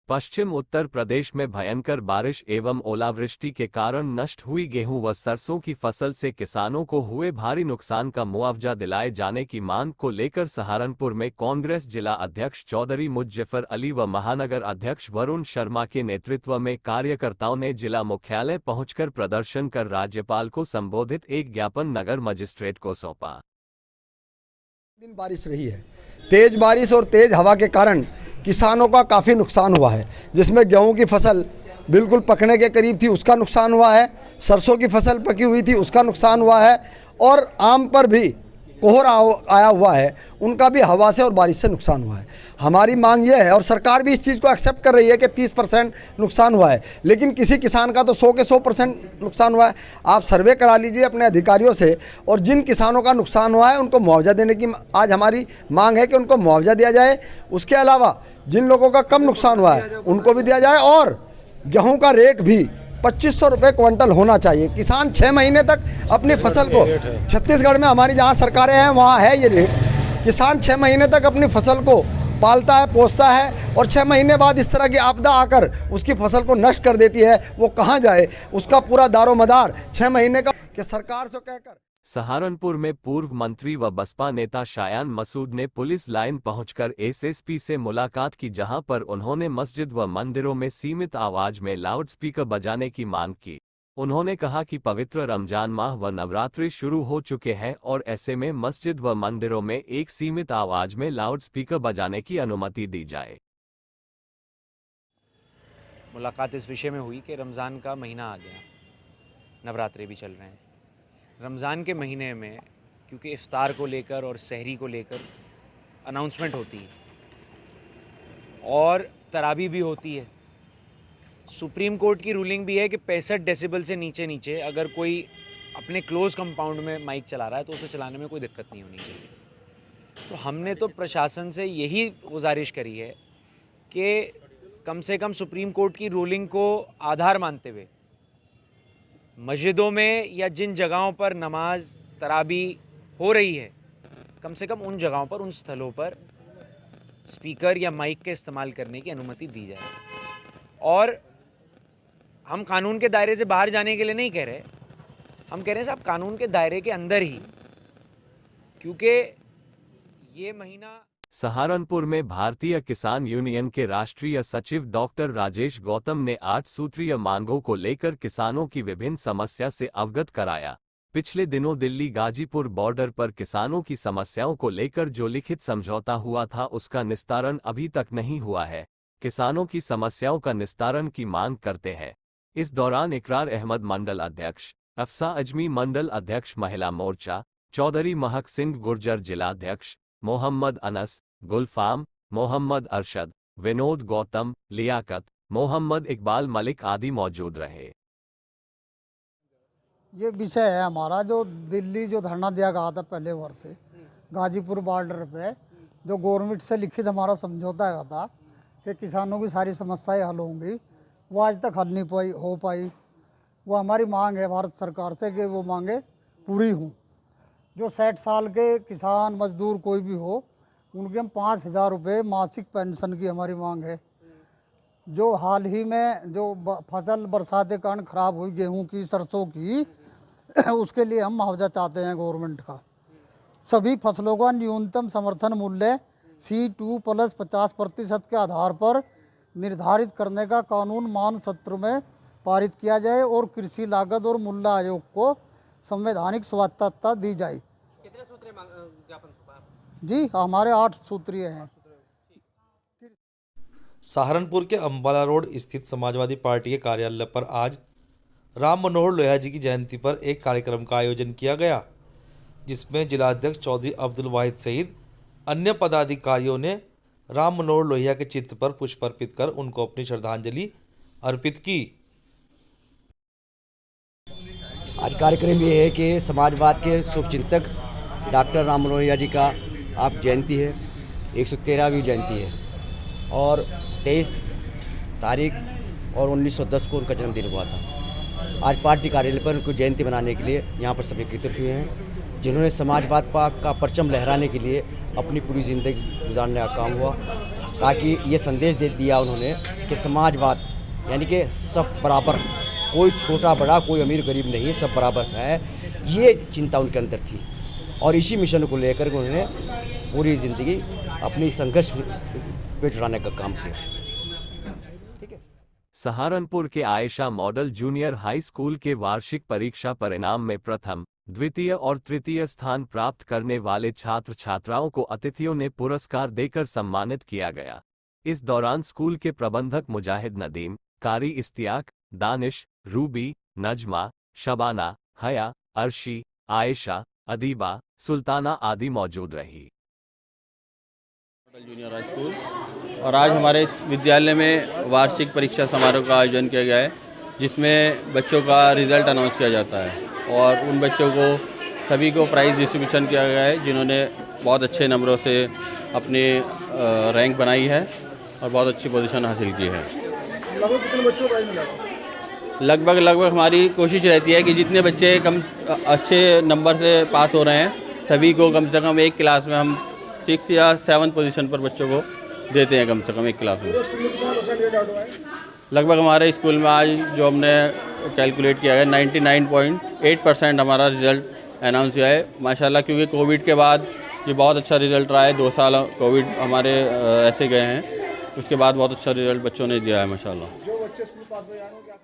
पश्चिम उत्तर प्रदेश में भयंकर बारिश एवं ओलावृष्टि के कारण नष्ट हुई गेहूं व सरसों की फसल से किसानों को हुए भारी नुकसान का मुआवजा दिलाए जाने की मांग को लेकर सहारनपुर में कांग्रेस जिला अध्यक्ष चौधरी मुज्जफर अली व महानगर अध्यक्ष वरुण शर्मा के नेतृत्व में कार्यकर्ताओं ने जिला मुख्यालय पहुंचकर प्रदर्शन कर राज्यपाल को संबोधित एक ज्ञापन नगर मजिस्ट्रेट को सौंपा। दिन बारिश रही है, तेज बारिश और तेज हवा के कारण किसानों का काफ़ी नुकसान हुआ है, जिसमें गेहूं की फसल बिल्कुल पकने के करीब थी उसका नुकसान हुआ है, सरसों की फसल पकी हुई थी उसका नुकसान हुआ है और आम पर भी कोहर आया हुआ है, उनका भी हवा से और बारिश से नुकसान हुआ है। हमारी मांग ये है और सरकार भी इस चीज़ को एक्सेप्ट कर रही है कि 30% नुकसान हुआ है, लेकिन किसी किसान का तो 100 के 100% नुकसान हुआ है। आप सर्वे करा लीजिए अपने अधिकारियों से और जिन किसानों का नुकसान हुआ है उनको मुआवजा देने की आज हमारी मांग है कि उनको मुआवजा दिया जाए। उसके अलावा जिन लोगों का कम नुकसान हुआ है उनको भी दिया जाए और गेहूँ का रेट भी 2500 रुपये क्विंटल होना चाहिए। किसान 6 महीने तक अपनी फसल को, छत्तीसगढ़ में हमारी जहाँ सरकारें हैं वहाँ है ये रेट, किसान 6 महीने तक अपनी फसल को पालता है, पोसता है और 6 महीने बाद इस तरह की आपदा आकर उसकी फसल को नष्ट कर देती है, वो कहाँ जाए? उसका पूरा दारोमदार 6 महीने का कि सरकार से कहकर। सहारनपुर में पूर्व मंत्री व बसपा नेता शायान मसूद ने पुलिस लाइन पहुंचकर एसएसपी से मुलाकात की, जहां पर उन्होंने मस्जिद व मंदिरों में सीमित आवाज में लाउडस्पीकर बजाने की मांग की। उन्होंने कहा कि पवित्र रमजान माह व नवरात्रि शुरू हो चुके हैं और ऐसे में मस्जिद व मंदिरों में एक सीमित आवाज में लाउडस्पीकर बजाने की अनुमति दी जाए। मुलाकात इस विषय में हुई कि रमज़ान का महीना आ गया, नवरात्रि भी चल रहे हैं। रमज़ान के महीने में क्योंकि इफ्तार को लेकर और सहरी को लेकर अनाउंसमेंट होती है और तरावी भी होती है, सुप्रीम कोर्ट की रूलिंग भी है कि 65 डेसिबल से नीचे अगर कोई अपने क्लोज कंपाउंड में माइक चला रहा है तो उसे चलाने में कोई दिक्कत नहीं होनी चाहिए। तो हमने तो प्रशासन से यही गुजारिश करी है कि कम से कम सुप्रीम कोर्ट की रूलिंग को आधार मानते हुए मस्जिदों में या जिन जगहों पर नमाज तरावी हो रही है, कम से कम उन जगहों पर, उन स्थलों पर स्पीकर या माइक के इस्तेमाल करने की अनुमति दी जाए। और हम कानून के दायरे से बाहर जाने के लिए नहीं कह रहे, हम कह रहे हैं साहब कानून के दायरे के अंदर ही, क्योंकि ये महीना। सहारनपुर में भारतीय किसान यूनियन के राष्ट्रीय सचिव डॉक्टर राजेश गौतम ने 8 सूत्रीय मांगों को लेकर किसानों की विभिन्न समस्या से अवगत कराया। पिछले दिनों दिल्ली गाजीपुर बॉर्डर पर किसानों की समस्याओं को लेकर जो लिखित समझौता हुआ था उसका निस्तारण अभी तक नहीं हुआ है। किसानों की समस्याओं का निस्तारण की मांग करते हैं। इस दौरान इकरार अहमद मंडल अध्यक्ष, अफसा अजमी मंडल अध्यक्ष महिला मोर्चा, चौधरी महक सिंह गुर्जर जिलाध्यक्ष, मोहम्मद अनस, गुलफाम, मोहम्मद अरशद, विनोद गौतम, लियाकत, मोहम्मद इकबाल मलिक आदि मौजूद रहे। ये विषय है हमारा जो दिल्ली जो धरना दिया गया था पहले वर्ष से गाजीपुर बॉर्डर पे, जो गवर्नमेंट से लिखित हमारा समझौता हुआ था कि किसानों की सारी समस्याएं हल होंगी, वो आज तक हल नहीं हो पाई। वो हमारी मांग है भारत सरकार से कि वो मांगे पूरी हों। जो 60 साल के किसान मजदूर कोई भी हो, उनके हम 5000 रुपये मासिक पेंशन की हमारी मांग है। जो हाल ही में जो फसल बरसात के कारण ख़राब हुई गेहूं की, सरसों की, उसके लिए हम मुआवजा चाहते हैं गवर्नमेंट का। सभी फसलों का न्यूनतम समर्थन मूल्य C2 प्लस 50% के आधार पर निर्धारित करने का कानून मान सत्र में पारित किया जाए और कृषि लागत और मूल्य आयोग को संवैधानिक स्वायत्तता दी जाए। कितने सूत्रीय ज्ञापन? जी हमारे 8 सूत्रीय हैं। सहारनपुर के अंबाला रोड स्थित समाजवादी पार्टी के कार्यालय पर आज राम मनोहर लोहिया जी की जयंती पर एक कार्यक्रम का आयोजन किया गया, जिसमें जिलाध्यक्ष चौधरी अब्दुल वाहिद सहित अन्य पदाधिकारियों ने राम मनोहर लोहिया के चित्र पर पुष्प अर्पित कर उनको अपनी श्रद्धांजलि अर्पित की। आज कार्यक्रम ये है कि समाजवाद के शुभचिंतक डॉक्टर राम मनोहर लोहिया जी का आप जयंती है, 113वीं जयंती है और 23 तारीख और 1910 को उनका जन्मदिन हुआ था। आज पार्टी कार्यालय पर उनको जयंती मनाने के लिए यहाँ पर सभी एकत्रित हुए हैं, जिन्होंने समाजवाद का परचम लहराने के लिए अपनी पूरी ज़िंदगी गुजारने का काम हुआ। ताकि ये संदेश दे दिया उन्होंने कि समाजवाद यानी कि सब बराबर, कोई छोटा बड़ा कोई अमीर गरीब नहीं, सब बराबर है, ये चिंता उनके अंदर थी। और इसी मिशन को लेकर उन्होंने पूरी ज़िंदगी अपनी संघर्ष पे जुटाने का काम किया। ठीक है। सहारनपुर के Ayesha model junior high school के वार्षिक परीक्षा परिणाम में प्रथम, द्वितीय और तृतीय स्थान प्राप्त करने वाले छात्र छात्राओं को अतिथियों ने पुरस्कार देकर सम्मानित किया गया। इस दौरान स्कूल के प्रबंधक मुजाहिद नदीम, कारी इस्तियाक, दानिश, रूबी, नजमा, शबाना, हया, अर्शी, आयशा, अदीबा, सुल्ताना आदि मौजूद रही। जूनियर हाई स्कूल और आज हमारे इस विद्यालय में वार्षिक परीक्षा समारोह का आयोजन किया गया है, जिसमें बच्चों का रिज़ल्ट अनाउंस किया जाता है और उन बच्चों को सभी को प्राइज़ डिस्ट्रीब्यूशन किया गया है जिन्होंने बहुत अच्छे नंबरों से अपनी रैंक बनाई है और बहुत अच्छी पोजीशन हासिल की है। लगभग कितने बच्चों को प्राइज मिला? लगभग हमारी कोशिश रहती है कि जितने बच्चे कम अच्छे नंबर से पास हो रहे हैं सभी को कम से कम एक क्लास में हम 6 या 7 पोजीशन पर बच्चों को देते हैं, कम से कम एक क्लास में। लगभग हमारे स्कूल में आज जो हमने कैलकुलेट किया है 99.8% हमारा रिज़ल्ट अनाउंस किया है माशाल्लाह, क्योंकि कोविड के बाद ये बहुत अच्छा रिज़ल्ट रहा है। 2 साल कोविड हमारे ऐसे गए हैं, उसके बाद बहुत अच्छा रिज़ल्ट बच्चों ने दिया है माशाल्लाह। जो बच्चे स्कूल पास हो जाएंगे क्या